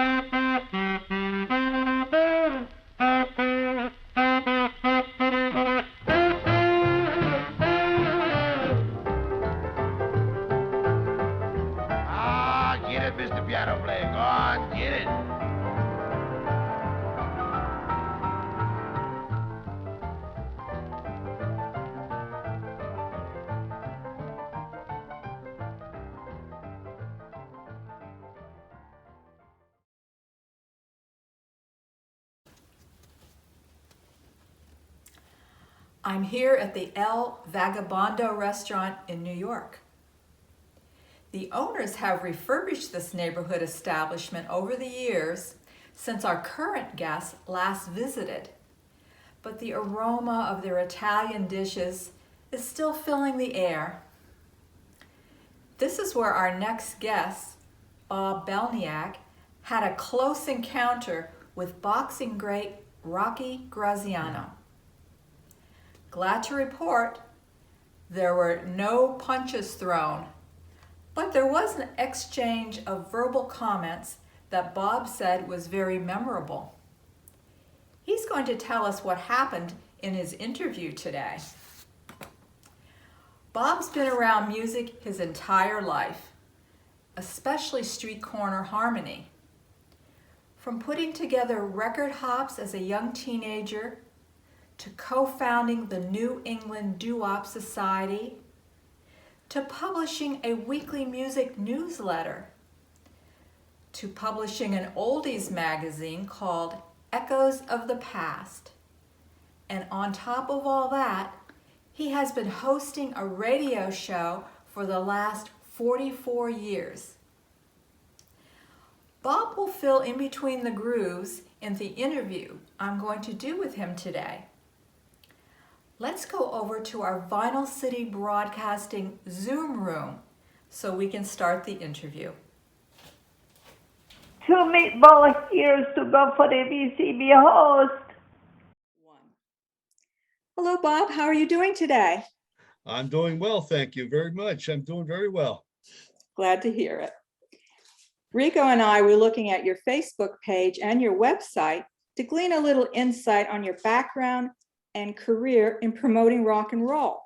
Ah, get it, Mr. Piano Player. Go on, get it. I'm here at the El Vagabondo restaurant in New York. The owners have refurbished this neighborhood establishment over the years since our current guests last visited, but the aroma of their Italian dishes is still filling the air. This is where our next guest, Bob Belniak, had a close encounter with boxing great Rocky Graziano. Glad to report there were no punches thrown, but there was an exchange of verbal comments that Bob said was very memorable. He's going to tell us what happened in his interview today. Bob's been around music his entire life, especially street corner harmony. From putting together record hops as a young teenager to co-founding the New England Doo Wop Society, to publishing a weekly music newsletter, to publishing an oldies magazine called Echoes of the Past. And on top of all that, he has been hosting a radio show for the last 44 years. Bob will fill in between the grooves in the interview I'm going to do with him today. Let's go over to our Vinyl City Broadcasting Zoom room so we can start the interview. 2 meatball ears to go for the VCB host. Hello, Bob. How are you doing today? I'm doing well, thank you very much. I'm doing very well. Glad to hear it. Rico and I were looking at your Facebook page and your website to glean a little insight on your background and career in promoting rock and roll.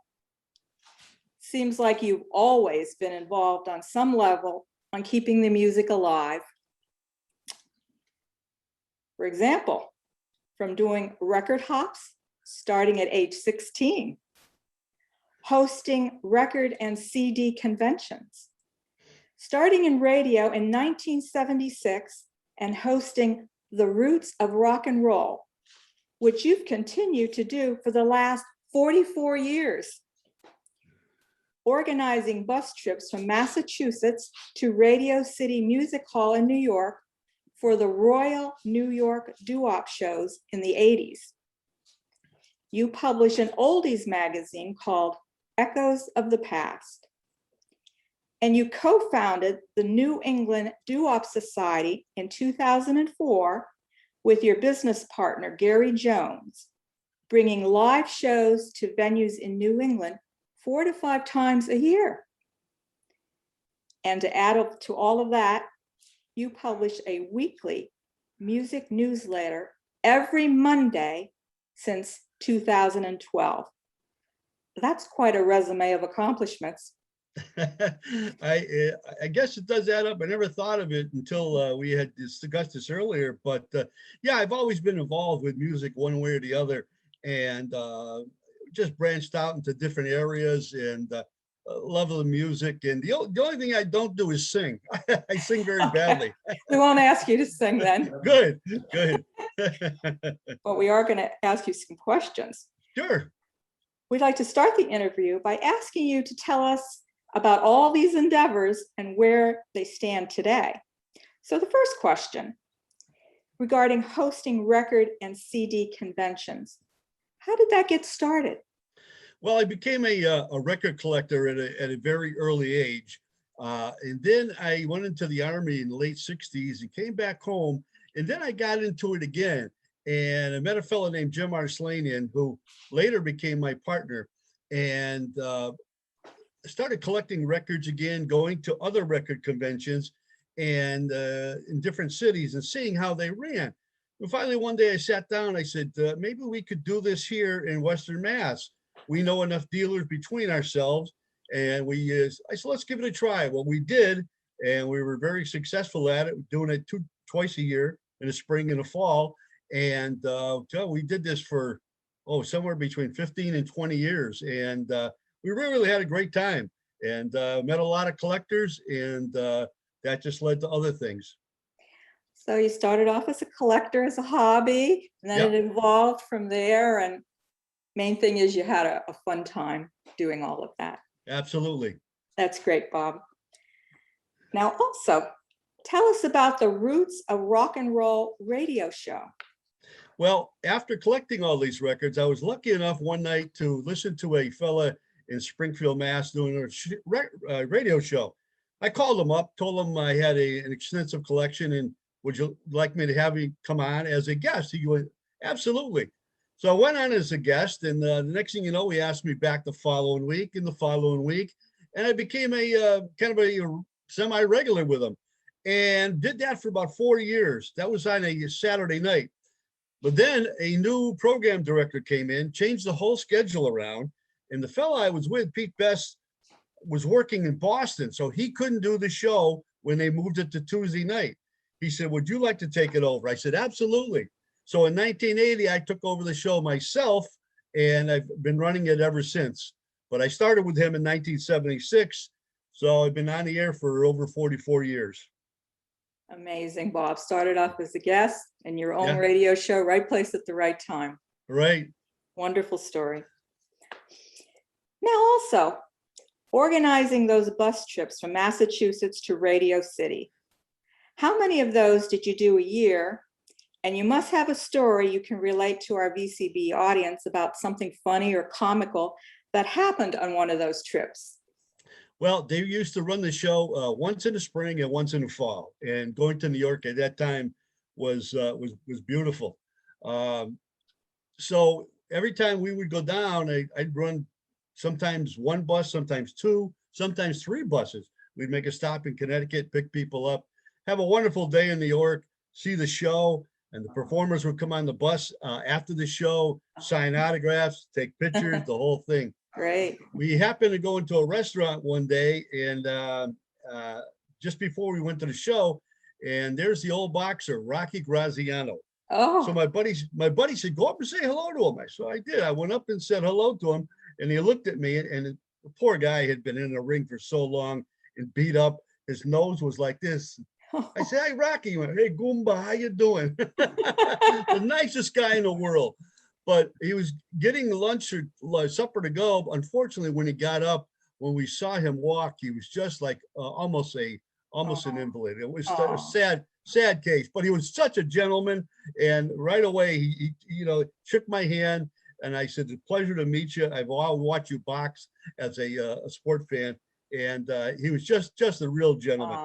Seems like you've always been involved on some level on keeping the music alive. For example, from doing record hops starting at age 16, hosting record and CD conventions, starting in radio in 1976 and hosting The Roots of Rock and Roll, which you've continued to do for the last 44 years. Organizing bus trips from Massachusetts to Radio City Music Hall in New York for the Royal New York Doo Wop shows in the 80s. You publish an oldies magazine called Echoes of the Past. And you co-founded the New England Doo Wop Society in 2004 with your business partner, Gary Jones, bringing live shows to venues in New England 4 to 5 times a year. And to add up to all of that, you publish a weekly music newsletter every Monday since 2012. That's quite a resume of accomplishments. I guess it does add up. I never thought of it until we had discussed this earlier, but yeah, I've always been involved with music one way or the other, and just branched out into different areas, and love the music. And the only thing I don't do is sing. I sing very badly. We won't ask you to sing then. Good. But we are going to ask you some questions. Sure. We'd like to start the interview by asking you to tell us about all these endeavors and where they stand today. So the first question, regarding hosting record and CD conventions, how did that get started? Well, I became a record collector at a very early age. And then I went into the Army in the late 60s and came back home. And then I got into it again. And I met a fellow named Jim Arslanian, who later became my partner. And I started collecting records again, going to other record conventions. and in different cities and seeing how they ran. And finally, one day I sat down, I said, maybe we could do this here in Western Mass. We know enough dealers between ourselves, and I said, let's give it a try. Well, we did, and we were very successful at it, doing it twice a year in the spring and the fall. And we did this for, somewhere between 15 and 20 years. And we really had a great time, and met a lot of collectors, and that just led to other things. So you started off as a collector, as a hobby, and then Yep. it evolved from there. And main thing is you had a fun time doing all of that. Absolutely. That's great, Bob. Now also, tell us about the Roots of Rock and Roll radio show. Well, after collecting all these records, I was lucky enough one night to listen to a fella in Springfield, Mass, doing a radio show. I called him up, told him I had an extensive collection, and would you like me to have you come on as a guest? He went, absolutely. So I went on as a guest, and the next thing you know, he asked me back the following week and the following week, and I became a kind of a semi-regular with him, and did that for about 4 years. That was on a Saturday night. But then a new program director came in, changed the whole schedule around, and the fella I was with, Pete Best, was working in Boston, so he couldn't do the show when they moved it to Tuesday night. He said, would you like to take it over? I said, absolutely. So in 1980, I took over the show myself, and I've been running it ever since. But I started with him in 1976, so I've been on the air for over 44 years. Amazing, Bob. Started off as a guest in your own Yeah. radio show, right place at the right time. Right. Wonderful story. Now also, organizing those bus trips from Massachusetts to Radio City. How many of those did you do a year? And you must have a story you can relate to our VCB audience about something funny or comical that happened on one of those trips. Well, they used to run the show once in the spring and once in the fall, and going to New York at that time was beautiful. So every time we would go down, I'd run sometimes one bus, sometimes two, sometimes three buses. We'd make a stop in Connecticut, pick people up, have a wonderful day in New York, see the show, and the performers would come on the bus after the show, sign autographs, take pictures, the whole thing. Great. We happened to go into a restaurant one day, and just before we went to the show, and there's the old boxer, Rocky Graziano. Oh. So my buddy said, go up and say hello to him. So I did. I went up and said hello to him, and he looked at me, and the poor guy had been in the ring for so long and beat up. His nose was like this. I said, hey, Rocky. He went, hey, Goomba, how you doing? The nicest guy in the world. But he was getting lunch or supper to go. Unfortunately, when he got up, when we saw him walk, he was just like almost an invalid. It was a sad case, but he was such a gentleman. And right away, he shook my hand, and I said, it's a pleasure to meet you. I've always watched you box as a sport fan. And he was just a real gentleman.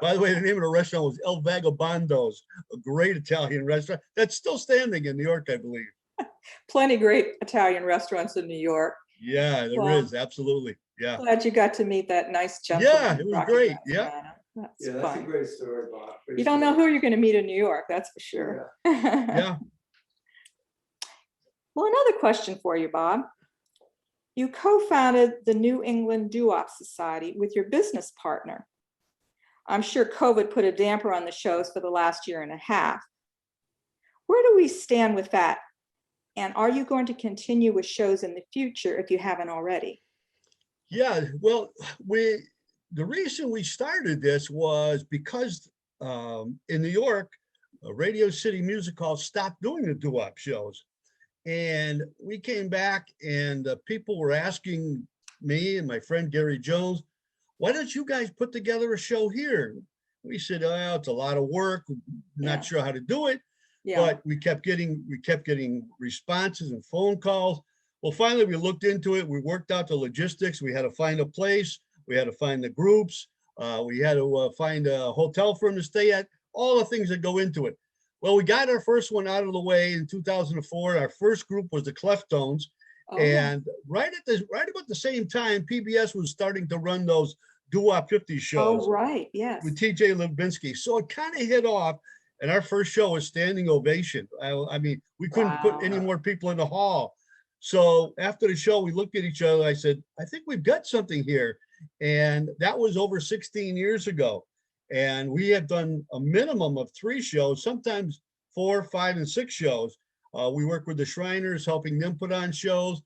By the way, the name of the restaurant was El Vagabondos, a great Italian restaurant that's still standing in New York, I believe. Plenty great Italian restaurants in New York. Yeah, there is. Absolutely. Yeah. Glad you got to meet that nice gentleman. Yeah, it was Rocky great. Graziano. Yeah. That's That's fun. a great story, Bob. You don't know who you're going to meet in New York, that's for sure. Yeah. Well, another question for you, Bob. You co-founded the New England Doo Wop Society with your business partner. I'm sure COVID put a damper on the shows for the last year and a half. Where do we stand with that? And are you going to continue with shows in the future if you haven't already? Yeah. Well, the reason we started this was because in New York, Radio City Music Hall stopped doing the doo-wop shows. And we came back, and people were asking me and my friend Gary Jones, why don't you guys put together a show here? We said, oh, it's a lot of work. Not sure how to do it. Yeah. But we kept getting responses and phone calls. Well, finally, we looked into it. We worked out the logistics. We had to find a place. We had to find the groups. We had to find a hotel for them to stay at, all the things that go into it. Well, we got our first one out of the way in 2004. Our first group was the Cleftones. Oh. And right about the same time, PBS was starting to run those Doo Wop 50 shows Oh, right. Yes. with TJ Levinsky. So it kind of hit off. And our first show was standing ovation. I mean, we couldn't put any Wow. more people in the hall. So after the show, we looked at each other. I said, I think we've got something here. And that was over 16 years ago. And we have done a minimum of 3 shows, sometimes 4, 5, and 6 shows. We work with the Shriners, helping them put on shows.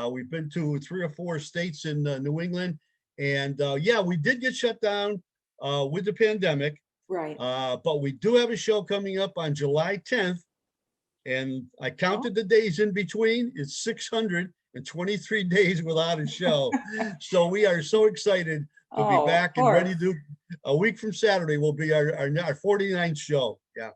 We've been to 3 or 4 states in New England. And yeah, we did get shut down with the pandemic. Right. But we do have a show coming up on July 10th. And I counted the days in between. It's 623 days without a show. So we are so excited to be back and ready to, a week from Saturday will be our 49th show. Yeah.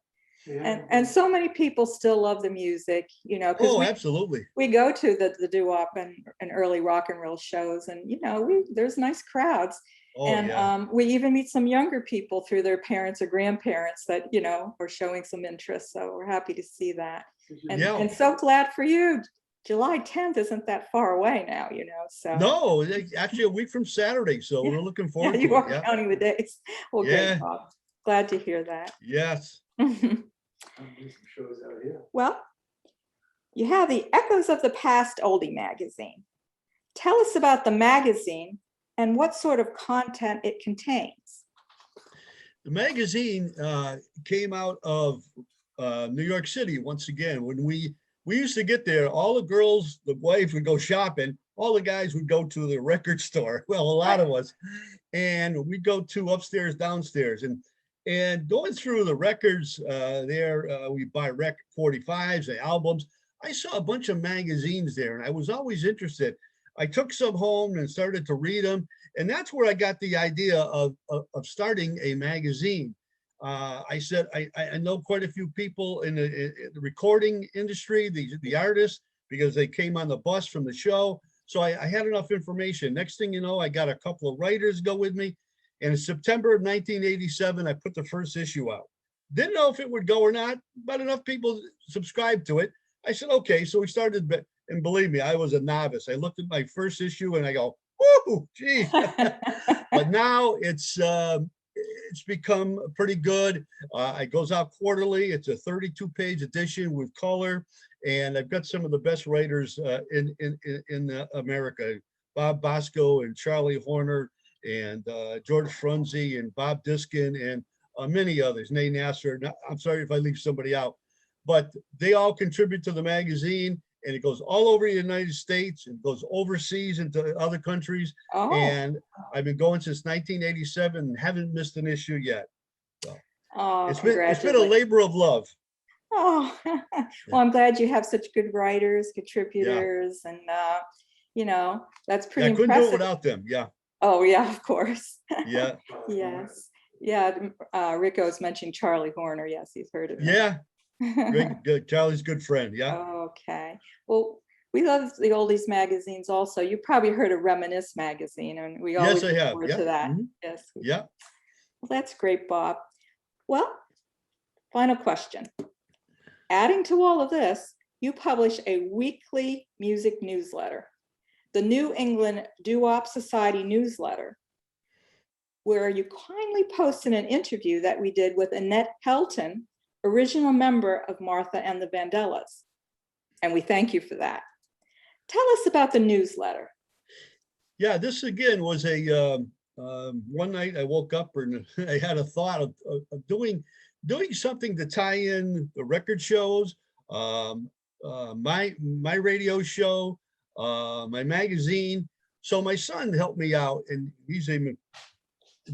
And so many people still love the music, you know, because absolutely. We go to the doo-wop and early rock and roll shows, and you know, there's nice crowds. And we even meet some younger people through their parents or grandparents that, you know, are showing some interest. So we're happy to see that. And so glad for you. July 10th isn't that far away now, you know, so. No, actually a week from Saturday. So we're looking forward to it. You are counting the days. Well, great, Bob. Glad to hear that. Yes. Well, you have the Echoes of the Past oldie magazine. Tell us about the magazine and what sort of content it contains. The magazine came out of New York City once again. When we used to get there, all the girls, the wife would go shopping, all the guys would go to the record store. Well, a lot of us, and we'd go to upstairs, downstairs, and going through the records there, we buy record 45s, the albums. I saw a bunch of magazines there, and I was always interested. I took some home and started to read them. And that's where I got the idea of starting a magazine. I said, I know quite a few people in the recording industry, the artists, because they came on the bus from the show. So I had enough information. Next thing you know, I got a couple of writers go with me. And in September of 1987, I put the first issue out. Didn't know if it would go or not, but enough people subscribed to it. I said, okay. So we started, and believe me, I was a novice. I looked at my first issue and I go, woo, geez. But now it's become pretty good. It goes out quarterly. It's a 32-page edition with color. And I've got some of the best writers in America, Bob Bosco and Charlie Horner and George Frunze and Bob Diskin and many others, Nay Nasser. I'm sorry if I leave somebody out, but they all contribute to the magazine. And it goes all over the United States and goes overseas into other countries. And I've been going since 1987 and haven't missed an issue yet. So it's been a labor of love. Oh, well, I'm glad you have such good writers, contributors, and you know, that's pretty impressive. I couldn't do it without them. Yeah. Oh yeah, of course. Yeah. Yes. Yeah. Rico's mentioned Charlie Horner. Yes, he's heard of him. Yeah. Great, good. Charlie's a good friend. Yeah. Okay. Well, we love the oldies magazines also. You probably heard of Reminisce magazine, and we always look forward to that. Yes. Yeah. Well, that's great, Bob. Well, final question. Adding to all of this, you publish a weekly music newsletter, the New England Doo Wop Society newsletter, where you kindly posted an interview that we did with Annette Helton, original member of Martha and the Vandellas. And we thank you for that. Tell us about the newsletter. Yeah, this again was a one night I woke up and I had a thought of doing something to tie in the record shows, my radio show, my magazine. So my son helped me out, and he's a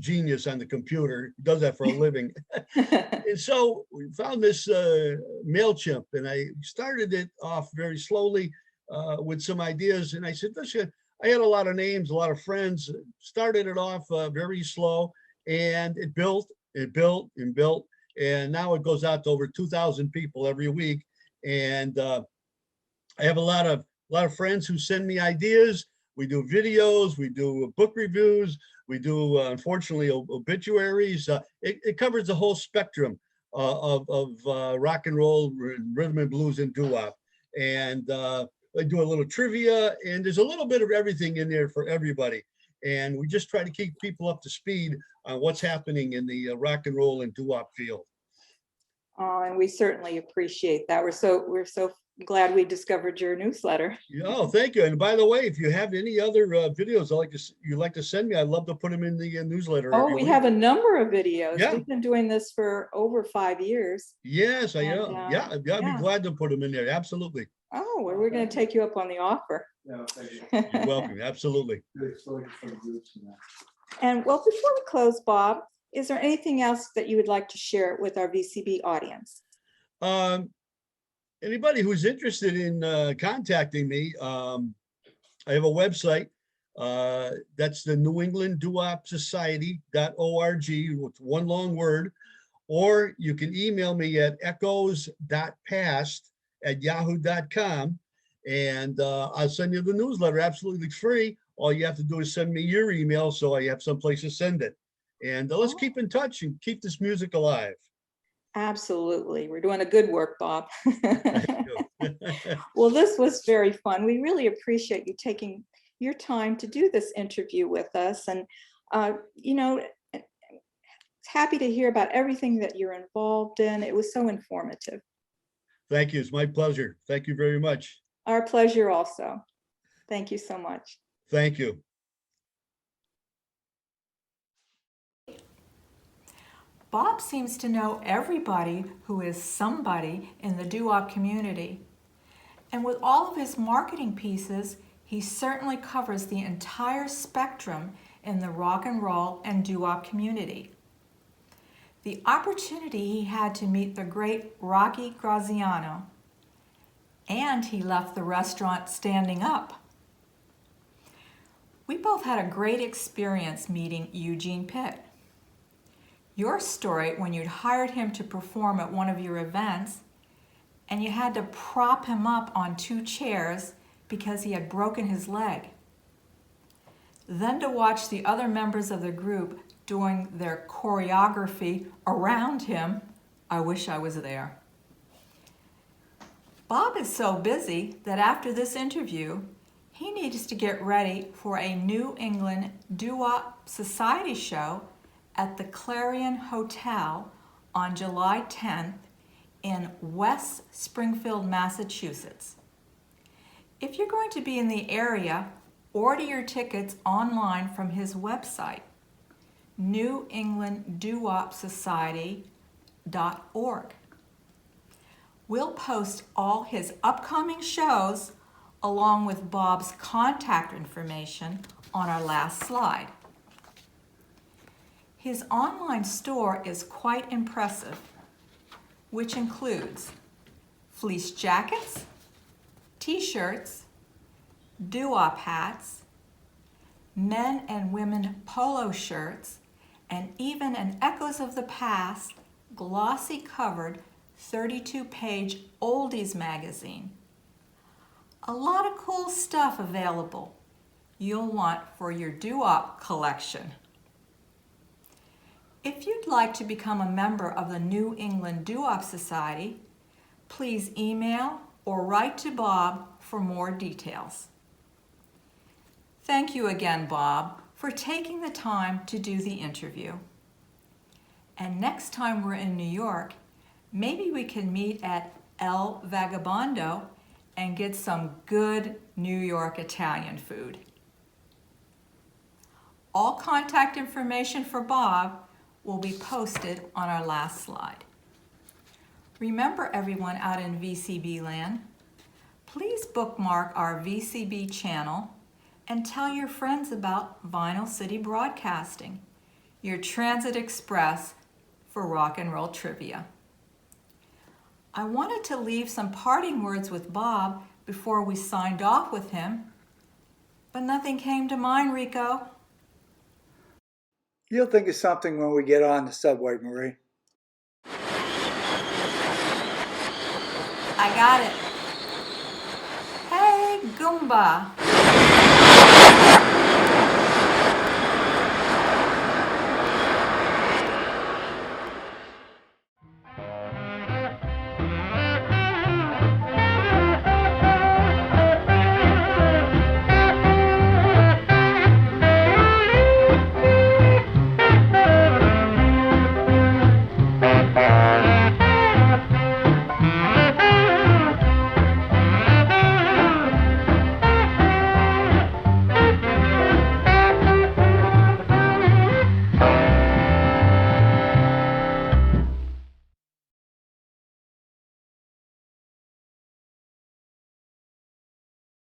genius on the computer. He does that for a living. And so we found this MailChimp, and I started it off very slowly with some ideas. And I said, listen, I had a lot of names, a lot of friends, started it off very slow, and it built. And now it goes out to over 2,000 people every week. And I have a lot of friends who send me ideas. We do videos, we do book reviews, we do, unfortunately, obituaries. It covers the whole spectrum of rock and roll, rhythm and blues, and doo-wop. And I do a little trivia, and there's a little bit of everything in there for everybody. And we just try to keep people up to speed on what's happening in the rock and roll and doo-wop field. And we certainly appreciate that. We're so glad we discovered your newsletter. Oh, thank you. And by the way, if you have any other videos you'd like to send me, I'd love to put them in the newsletter. Oh, we have a number of videos. Yeah. We've been doing this for over 5 years. Yes, I And, am. Yeah, I'd be glad to put them in there. Absolutely. Oh, well, we're going to take you up on the offer. No, thank you. You're welcome. Absolutely. Good exposure for the groups and that. And well, before we close, Bob, is there anything else that you would like to share with our VCB audience? Anybody who's interested in contacting me, I have a website. That's the New England Doo Wop Society.org with one long word. Or you can email me at echoes.past@yahoo.com, and I'll send you the newsletter absolutely free. All you have to do is send me your email so I have someplace to send it. And let's keep in touch and keep this music alive. Absolutely. We're doing a good work, Bob. Well, this was very fun. We really appreciate you taking your time to do this interview with us. And, happy to hear about everything that you're involved in. It was so informative. Thank you. It's my pleasure. Thank you very much. Our pleasure also. Thank you so much. Thank you. Bob seems to know everybody who is somebody in the doo-wop community. And with all of his marketing pieces, he certainly covers the entire spectrum in the rock and roll and doo-wop community. The opportunity he had to meet the great Rocky Graziano, and he left the restaurant standing up. We both had a great experience meeting Eugene Pitt. Your story when you'd hired him to perform at one of your events and you had to prop him up on 2 chairs because he had broken his leg. Then to watch the other members of the group doing their choreography around him, I wish I was there. Bob is so busy that after this interview, he needs to get ready for a New England Doo Wop Society show at the Clarion Hotel on July 10th in West Springfield, Massachusetts. If you're going to be in the area, order your tickets online from his website, newenglanddoo-wop-society.org. We'll post all his upcoming shows along with Bob's contact information on our last slide. His online store is quite impressive, which includes fleece jackets, t-shirts, doo-wop hats, men and women polo shirts, and even an Echoes of the Past glossy covered 32-page oldies magazine. A lot of cool stuff available you'll want for your doo-wop collection. If you'd like to become a member of the New England Doo Wop Society, please email or write to Bob for more details. Thank you again, Bob, for taking the time to do the interview. And next time we're in New York, maybe we can meet at El Vagabondo and get some good New York Italian food. All contact information for Bob will be posted on our last slide. Remember, everyone out in VCB land, please bookmark our VCB channel and tell your friends about Vinyl City Broadcasting, your transit express for rock and roll trivia. I wanted to leave some parting words with Bob before we signed off with him, but nothing came to mind, Rico. You'll think of something when we get on the subway, Marie. I got it. Hey, Goomba.